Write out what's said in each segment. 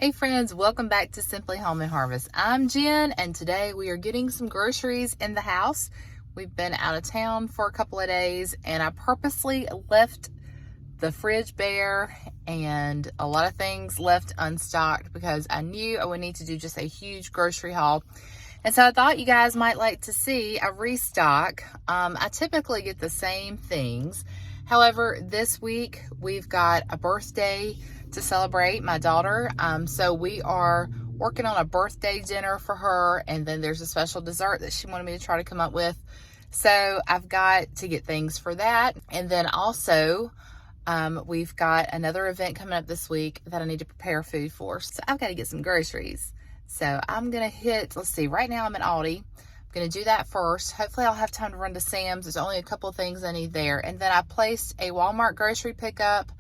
Hey friends, welcome back to Simply Home and Harvest. I'm Jen, and today we are getting some groceries in the house. We've been out of town for a couple of days, and I purposely left the fridge bare and a lot of things left unstocked because I knew I would need to do just a huge grocery haul. And so I thought you guys might like to see a restock. I typically get the same things. However, this week we've got a birthday to celebrate my daughter. So we are working on a birthday dinner for her, and then there's a special dessert that she wanted me to try to come up with. So I've got to get things for that. And then also, we've got another event coming up this week that I need to prepare food for. So I've got to get some groceries. So I'm gonna hit, let's see, right now I'm at Aldi. I'm gonna do that first. Hopefully I'll have time to run to Sam's. There's only a couple of things I need there. And then I placed a Walmart grocery pickup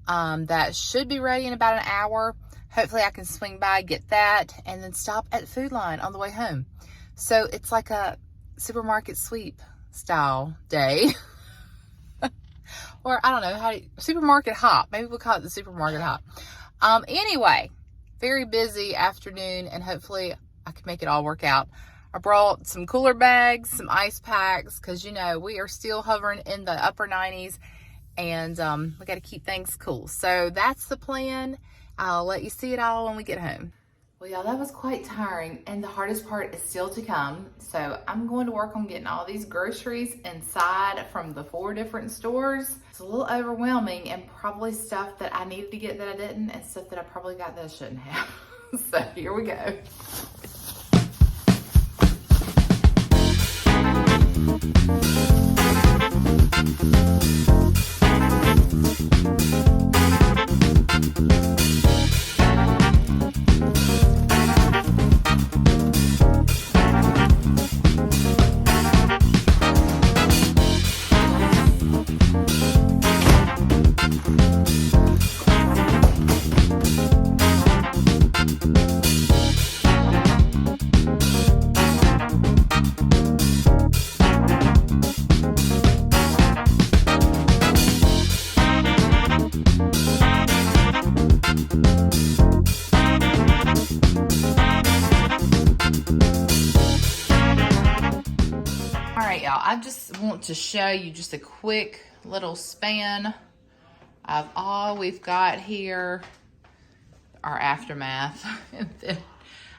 that should be ready in about an hour. Hopefully I can swing by, get that, and then stop at Food Line on the way home. So it's like a supermarket sweep style day. Or I don't know, supermarket hop. Maybe we'll call it the supermarket hop. Anyway, very busy afternoon, and hopefully I can make it all work out. I brought some cooler bags, some ice packs, because you know we are still hovering in the upper 90s, and we got to keep things cool. So that's the plan. I'll let you see it all when we get home. Well, y'all, that was quite tiring, and the hardest part is still to come. So I'm going to work on getting all these groceries inside from the 4 different stores. It's a little overwhelming, and probably stuff that I needed to get that I didn't, and stuff that I probably got that I shouldn't have. So here we go. Y'all, I just want to show you just a quick little span of all we've got here, our aftermath.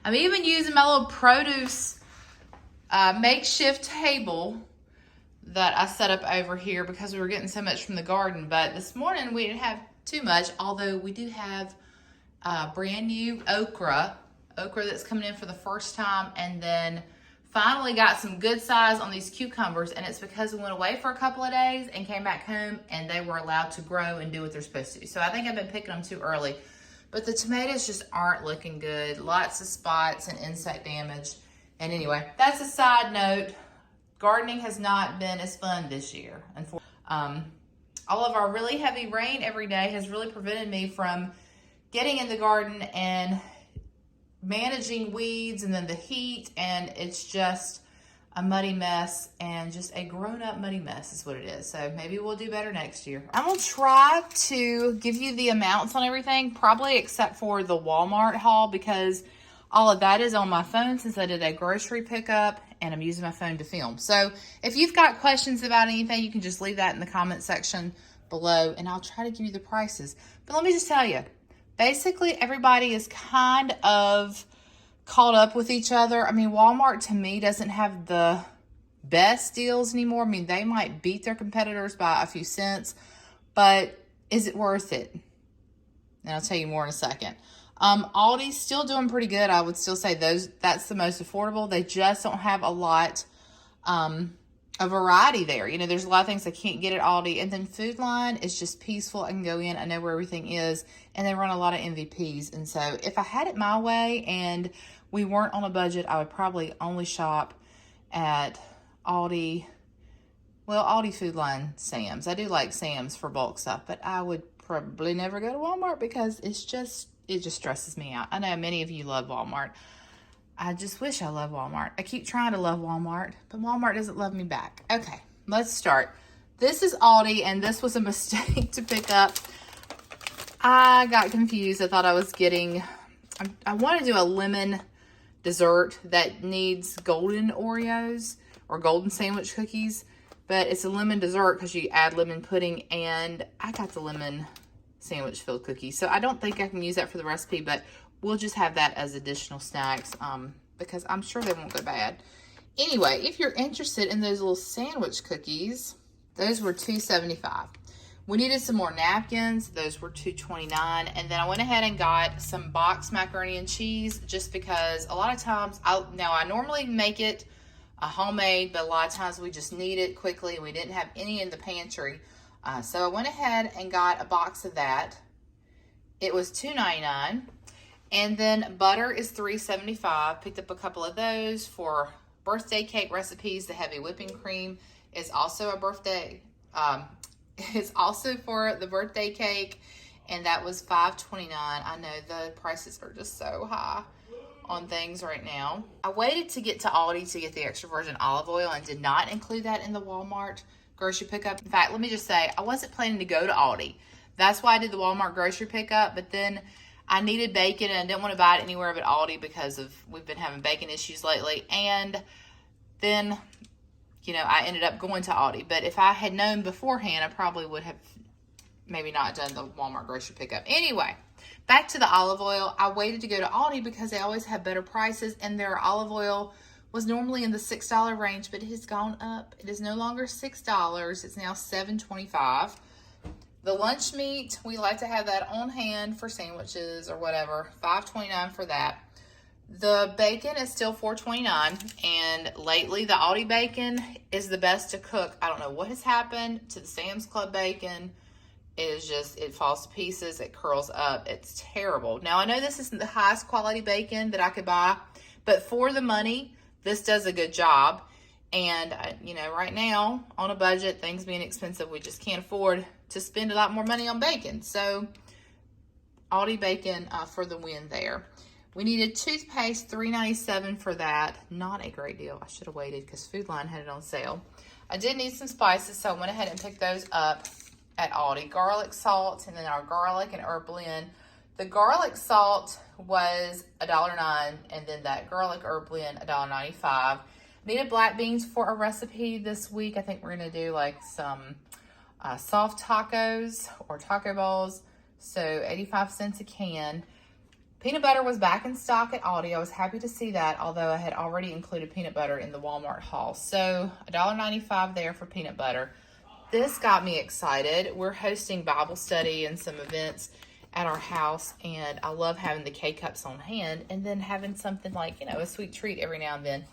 I'm even using my little produce makeshift table that I set up over here because we were getting so much from the garden. But this morning we didn't have too much, although we do have brand new okra that's coming in for the first time, and then finally got some good size on these cucumbers, and it's because we went away for a couple of days and came back home and they were allowed to grow and do what they're supposed to. So I think I've been picking them too early. But the tomatoes just aren't looking good. Lots of spots and insect damage. And anyway, that's a side note. Gardening has not been as fun this year. All of our really heavy rain every day has really prevented me from getting in the garden and managing weeds, and then the heat, and it's just a muddy mess, and just a grown-up muddy mess is what it is. So maybe we'll do better next year. I'm gonna try to give you the amounts on everything, probably except for the Walmart haul, because all of that is on my phone since I did a grocery pickup and I'm using my phone to film. So if you've got questions about anything, you can just leave that in the comment section below, and I'll try to give you the prices. But let me just tell you, basically, everybody is kind of caught up with each other. I mean, Walmart, to me, doesn't have the best deals anymore. I mean, they might beat their competitors by a few cents, but is it worth it? And I'll tell you more in a second. Aldi's still doing pretty good. I would still say that's the most affordable. They just don't have a lot a variety there. You know, there's a lot of things I can't get at Aldi. And then Food Line is just peaceful. I can go in, I know where everything is, and they run a lot of MVPs. And so if I had it my way and we weren't on a budget, I would probably only shop at Aldi. Well, Aldi, Food Line, Sam's. I do like Sam's for bulk stuff, but I would probably never go to Walmart because it just stresses me out. I know many of you love Walmart. I just wish I loved Walmart. I keep trying to love Walmart, but Walmart doesn't love me back. Okay, let's start. This is Aldi, and this was a mistake to pick up. I got confused. I thought I was getting I want to do a lemon dessert that needs golden Oreos or golden sandwich cookies, but it's a lemon dessert because you add lemon pudding, and I got the lemon sandwich filled cookies. So I don't think I can use that for the recipe, but we'll just have that as additional snacks because I'm sure they won't go bad. Anyway, if you're interested in those little sandwich cookies, those were $2.75. We needed some more napkins. Those were $2.29. And then I went ahead and got some boxed macaroni and cheese just because a lot of times, I normally make it homemade, but a lot of times we just need it quickly and we didn't have any in the pantry. So I went ahead and got a box of that. It was $2.99. And then butter is $3.75. Picked up a couple of those for birthday cake recipes. The heavy whipping cream is also a birthday it's also for the birthday cake, and that was $5.29. I know the prices are just so high on things right now. I waited to get to Aldi to get the extra virgin olive oil and did not include that in the Walmart grocery pickup. In fact, let me just say, I wasn't planning to go to Aldi. That's why I did the Walmart grocery pickup, but then I needed bacon and I didn't want to buy it anywhere but Aldi because we've been having bacon issues lately. And then, you know, I ended up going to Aldi. But if I had known beforehand, I probably would have maybe not done the Walmart grocery pickup. Anyway, back to the olive oil. I waited to go to Aldi because they always have better prices, and their olive oil was normally in the $6 range, but it has gone up. It is no longer $6. It's now $7.25. The lunch meat, we like to have that on hand for sandwiches or whatever. $5.29 for that. The bacon is still $4.29, and lately the Aldi bacon is the best to cook. I don't know what has happened to the Sam's Club bacon. It is just, it falls to pieces, it curls up, it's terrible. Now I know this isn't the highest quality bacon that I could buy, but for the money, this does a good job. And you know, right now on a budget, things being expensive, we just can't afford to spend a lot more money on bacon. So Aldi bacon for the win there. We needed toothpaste, $3.97 for that. Not a great deal. I should have waited because Food Line had it on sale. I did need some spices, so I went ahead and picked those up at Aldi. Garlic salt, and then our garlic and herb blend. The garlic salt was $1.09, and then that garlic herb blend, $1.95. Needed black beans for a recipe this week. I think we're going to do like some soft tacos or taco balls. So 85 cents a can. Peanut butter was back in stock at Aldi. I was happy to see that, although I had already included peanut butter in the Walmart haul. So $1.95 there for peanut butter. This got me excited. We're hosting Bible study and some events at our house, and I love having the K-Cups on hand and then having something like, you know, a sweet treat every now and then.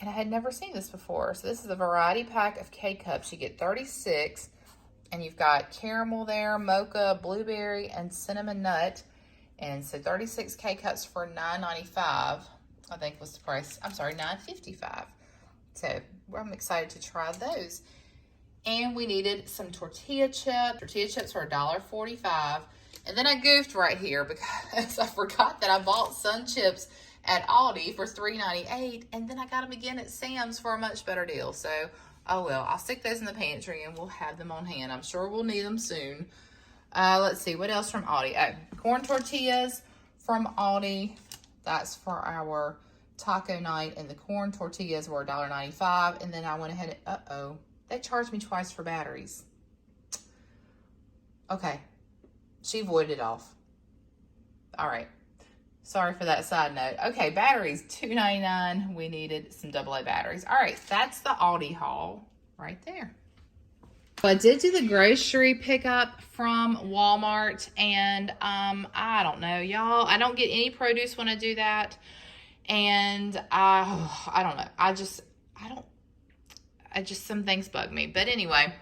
And I had never seen this before. So this is a variety pack of K-Cups. You get 36, and you've got caramel there, mocha, blueberry, and cinnamon nut. And so 36 K-Cups for $9.95, I think was the price. I'm sorry, $9.55. So I'm excited to try those. And we needed some tortilla chips. Tortilla chips were $1.45. And then I goofed right here because I forgot that I bought Sun Chips at Aldi for $3.98. And then I got them again at Sam's for a much better deal. So, oh well, I'll stick those in the pantry and we'll have them on hand. I'm sure we'll need them soon. Let's see, what else from Aldi? Oh, corn tortillas from Aldi. That's for our taco night. And the corn tortillas were $1.95. And then I went ahead and, they charged me twice for batteries. Okay, she voided it off. All right, sorry for that side note. Okay, batteries, $2.99. We needed some AA batteries. All right, that's the Aldi haul right there. I did do the grocery pickup from Walmart, and I don't know, y'all. I don't get any produce when I do that, and I don't know. Some things bug me. But anyway,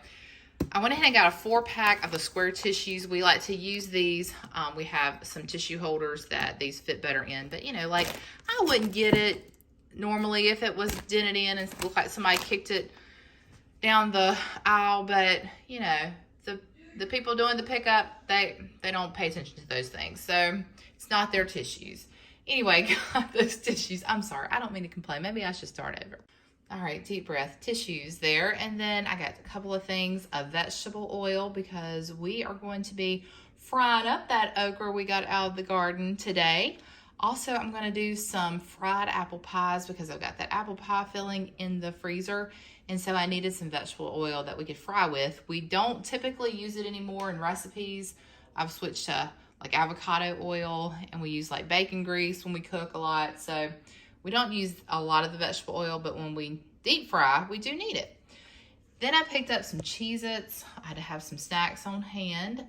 I went ahead and got a 4-pack of the square tissues. We like to use these. We have some tissue holders that these fit better in, but you know, like I wouldn't get it normally if it was dented in and looked like somebody kicked it down the aisle, but you know, the people doing the pickup, they don't pay attention to those things, so it's not their tissues. Anyway, got those tissues. I'm sorry, I don't mean to complain. Maybe I should start over. All right, deep breath. Tissues there, and then I got a couple of things of vegetable oil because we are going to be frying up that okra we got out of the garden today. Also, I'm gonna do some fried apple pies because I've got that apple pie filling in the freezer. And so I needed some vegetable oil that we could fry with. We don't typically use it anymore in recipes. I've switched to like avocado oil, and we use like bacon grease when we cook a lot. So we don't use a lot of the vegetable oil, but when we deep fry, we do need it. Then I picked up some Cheez-Its. I had to have some snacks on hand.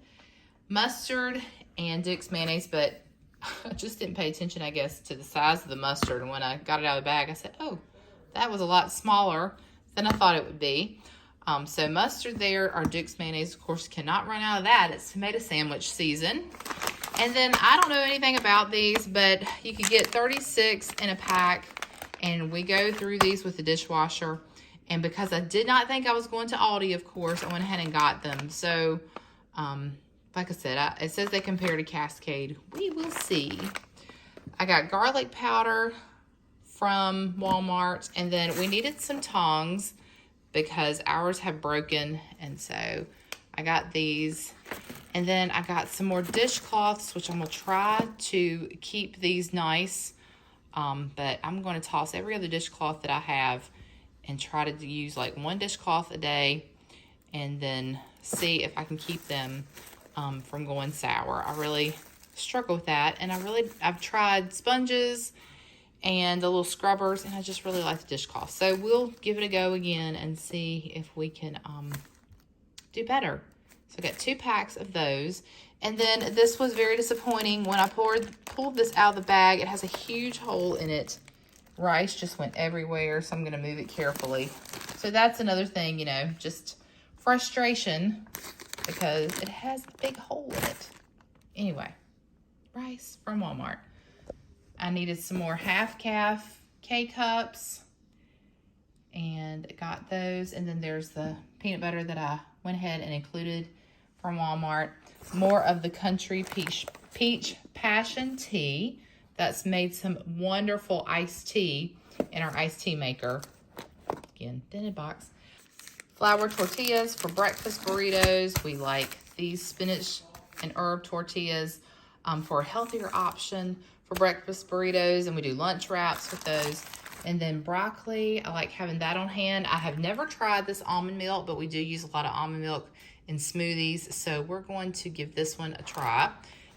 Mustard and Dick's mayonnaise, but I just didn't pay attention, I guess, to the size of the mustard. And when I got it out of the bag, I said, oh, that was a lot smaller than I thought it would be. So mustard there, our Dick's mayonnaise, of course, cannot run out of that. It's tomato sandwich season. And then I don't know anything about these, but you could get 36 in a pack. And we go through these with the dishwasher. And because I did not think I was going to Aldi, of course, I went ahead and got them. So, like I said, it says they compare to Cascade. We will see. I got garlic powder from Walmart. And then we needed some tongs because ours have broken. And so I got these. And then I got some more dishcloths, which I'm going to try to keep these nice. But I'm going to toss every other dishcloth that I have and try to use like one dishcloth a day and then see if I can keep them from going sour. I really struggle with that. And I've tried sponges and the little scrubbers, and I just really like the dishcloth. So we'll give it a go again and see if we can do better. So I got 2 packs of those. And then this was very disappointing. When I pulled this out of the bag, it has a huge hole in it. Rice just went everywhere, so I'm going to move it carefully. So that's another thing, you know, just frustration because it has a big hole in it. Anyway, rice from Walmart. I needed some more half-calf K-cups, and I got those. And then there's the peanut butter that I went ahead and included from Walmart. More of the Country Peach Passion Tea. That's made some wonderful iced tea in our iced tea maker. Again, dented box. Flour tortillas for breakfast burritos. We like these spinach and herb tortillas for a healthier option for breakfast burritos. And we do lunch wraps with those. And then broccoli, I like having that on hand. I have never tried this almond milk, but we do use a lot of almond milk in smoothies. So we're going to give this one a try.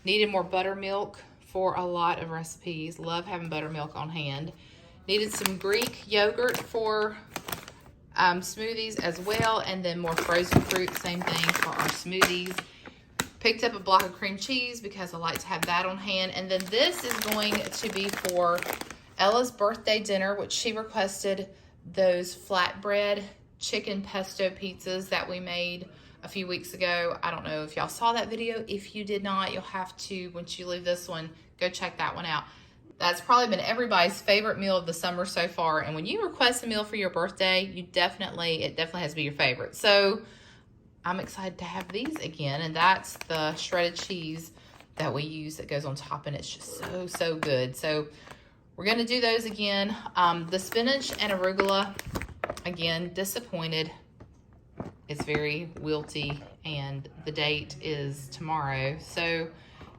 Needed more buttermilk for a lot of recipes. Love having buttermilk on hand. Needed some Greek yogurt for smoothies as well. And then more frozen fruit, same thing for our smoothies. Picked up a block of cream cheese because I like to have that on hand. And then this is going to be for Ella's birthday dinner, which she requested those flatbread chicken pesto pizzas that we made a few weeks ago. I don't know if y'all saw that video. If you did not, you'll have to, once you leave this one, go check that one out. That's probably been everybody's favorite meal of the summer so far. And when you request a meal for your birthday, it definitely has to be your favorite. So I'm excited to have these again. And that's the shredded cheese that we use that goes on top. And it's just so, so good. So we're going to do those again. The spinach and arugula, again, disappointed. It's very wilty, and the date is tomorrow. So,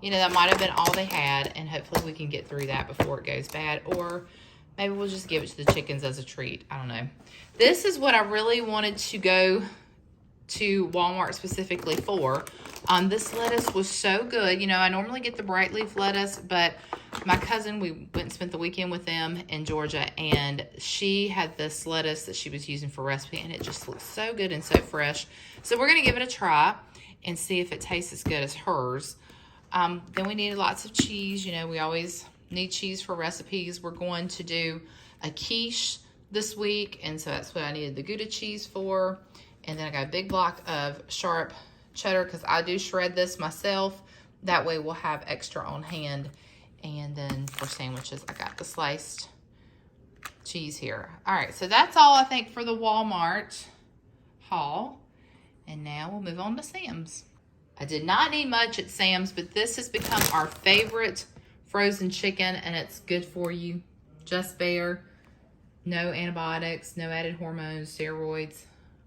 you know, that might have been all they had, and hopefully we can get through that before it goes bad. Or maybe we'll just give it to the chickens as a treat. I don't know. This is what I really wanted to go to Walmart specifically for. This lettuce was so good. You know, I normally get the bright leaf lettuce, but my cousin, we went and spent the weekend with them in Georgia, and she had this lettuce that she was using for recipe, and it just looks so good and so fresh. So we're going to give it a try and see if it tastes as good as hers. Then we needed lots of cheese. You know, we always need cheese for recipes. We're going to do a quiche this week, and so that's what I needed the Gouda cheese for. And then I got a big block of sharp cheddar because I do shred this myself. That way we'll have extra on hand. And then for sandwiches, I got the sliced cheese here. All right, so that's all I think for the Walmart haul. And now we'll move on to Sam's. I did not need much at Sam's, but this has become our favorite frozen chicken, and it's good for you. Just bare, no antibiotics, no added hormones, steroids,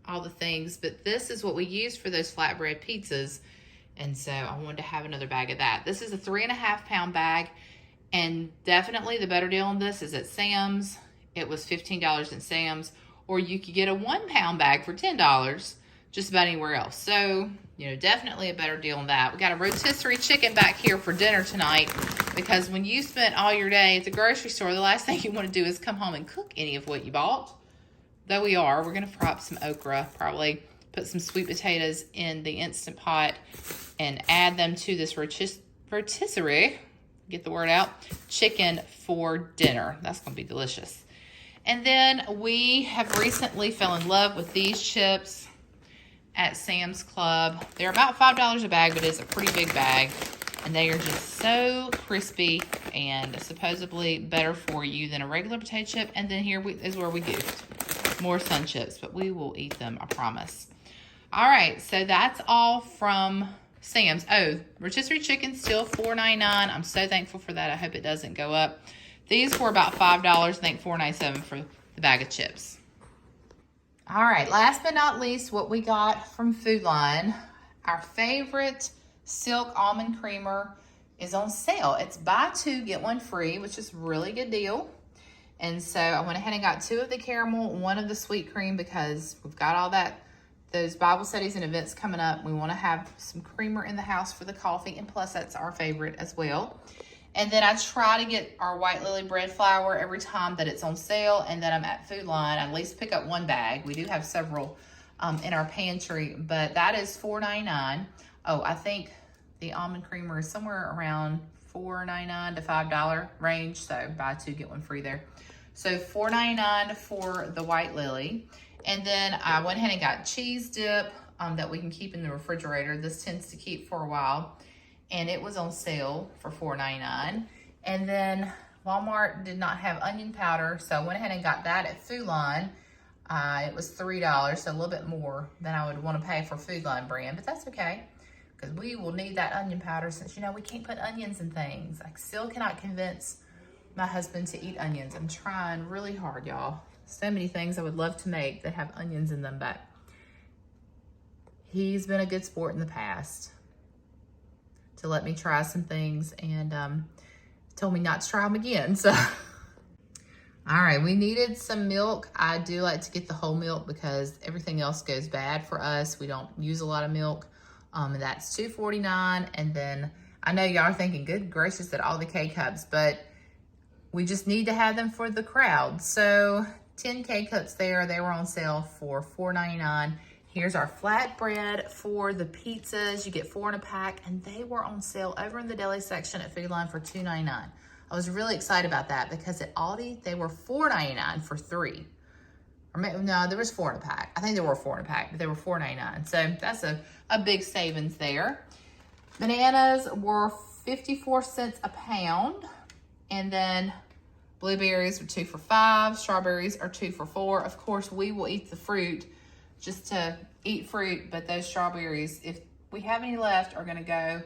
all the things. But this is what we use for those flatbread pizzas. And so I wanted to have another bag of that. This is a 3.5 pound bag, And definitely the better deal on this is at Sam's. It was $15 at Sam's, or you could get a 1 pound bag for $10 just about anywhere else. So, you know, definitely a better deal on that. We got a rotisserie chicken back here for dinner tonight, because when you spent all your day at the grocery store, the last thing you want to do is come home and cook any of what you bought. Though we're going to fry up some okra, probably put some sweet potatoes in the Instant Pot and add them to this rotisserie, get the word out, chicken for dinner. That's going to be delicious. And then we have recently fell in love with these chips at Sam's Club. They're about $5 a bag, but it's a pretty big bag. And they are just so crispy and supposedly better for you than a regular potato chip. And then here is where we goofed. More Sun Chips, but we will eat them, I promise. All right, so that's all from Sam's. Oh, rotisserie chicken still $4.99. I'm so thankful for that. I hope it doesn't go up. These were about $5. I think $4.97 for the bag of chips. All right, last but not least, what we got from Food Line. Our favorite Silk Almond Creamer is on sale. It's buy 2, get 1 free, which is a really good deal. And so I went ahead and got 2 of the caramel, 1 of the sweet cream, because we've got all those Bible studies and events coming up. We want to have some creamer in the house for the coffee, and plus that's our favorite as well. And then I try to get our white lily bread flour every time that it's on sale and that I'm at Food Line. I at least pick up 1 bag. We do have several in our pantry, but that is $4.99. Oh, I think the almond creamer is somewhere around $4.99 to $5 range. So buy 2, get 1 free there. So $4.99 for the white lily. And then I went ahead and got cheese dip that we can keep in the refrigerator. This tends to keep for a while. And it was on sale for $4.99. And then Walmart did not have onion powder, so I went ahead and got that at Food Line. It was $3, so a little bit more than I would want to pay for Food Line brand, but that's okay, because we will need that onion powder since, you know, we can't put onions in things. I still cannot convince my husband to eat onions. I'm trying really hard, y'all. So many things I would love to make that have onions in them, but he's been a good sport in the past to let me try some things, and told me not to try them again. So, all right, we needed some milk. I do like to get the whole milk because everything else goes bad for us. We don't use a lot of milk, and that's $2.49. And then I know y'all are thinking, good gracious, at all the K-Cups, but we just need to have them for the crowd. So 10 K-Cups there, they were on sale for $4.99. Here's our flatbread for the pizzas. You get 4 in a pack, and they were on sale over in the deli section at Food Line for $2.99. I was really excited about that because at Aldi, they were $4.99 for 3. Or maybe, no, there was 4 in a pack. I think there were 4 in a pack, but they were $4.99. So that's a big savings there. Bananas were 54 cents a pound. And then blueberries were 2 for $5. Strawberries are 2 for $4. Of course, we will eat the fruit just to eat fruit, but those strawberries, if we have any left, are going to go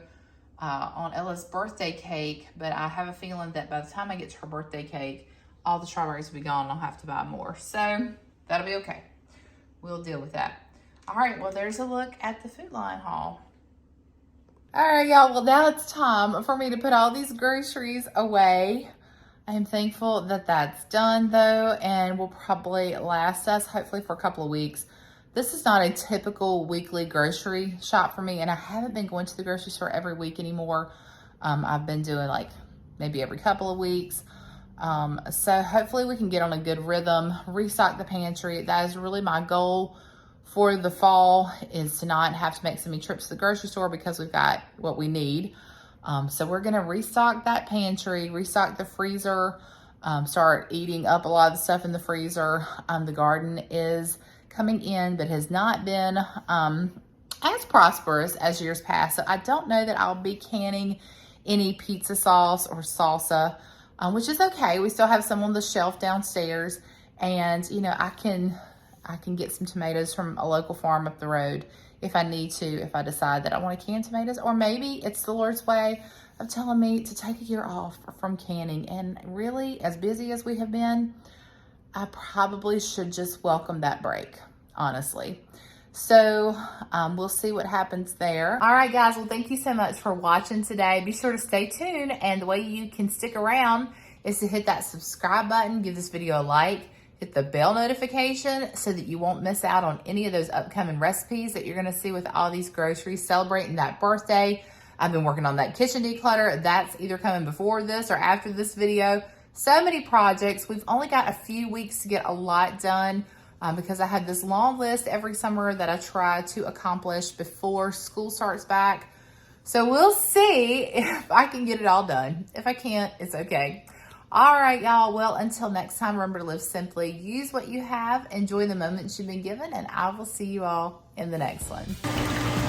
on Ella's birthday cake. But I have a feeling that by the time I get to her birthday cake, all the strawberries will be gone and I'll have to buy more. So that'll be okay. We'll deal with that. All right, well, there's a look at the Food Line haul. All right, y'all, well, now it's time for me to put all these groceries away. I am thankful that that's done, though, and will probably last us, hopefully, for a couple of weeks. This is not a typical weekly grocery shop for me, and I haven't been going to the grocery store every week anymore. I've been doing like maybe every couple of weeks. So hopefully we can get on a good rhythm, restock the pantry. That is really my goal for the fall, is to not have to make so many trips to the grocery store because we've got what we need. So we're gonna restock that pantry, restock the freezer, start eating up a lot of the stuff in the freezer. The garden is coming in, but has not been as prosperous as years past. So I don't know that I'll be canning any pizza sauce or salsa, which is okay. We still have some on the shelf downstairs, and you know, I can get some tomatoes from a local farm up the road if I need to, if I decide that I want to can tomatoes, or maybe it's the Lord's way of telling me to take a year off from canning. And really, as busy as we have been, I probably should just welcome that break, honestly. So we'll see what happens there. All right, guys. Well, thank you so much for watching today. Be sure to stay tuned. And the way you can stick around is to hit that subscribe button, give this video a like, hit the bell notification so that you won't miss out on any of those upcoming recipes that you're gonna see with all these groceries celebrating that birthday. I've been working on that kitchen declutter. That's either coming before this or after this video. So many projects. We've only got a few weeks to get a lot done because I had this long list every summer that I try to accomplish before school starts back. So we'll see if I can get it all done. If I can't, it's okay. All right, y'all. Well, until next time, remember to live simply. Use what you have. Enjoy the moments you've been given. And I will see you all in the next one.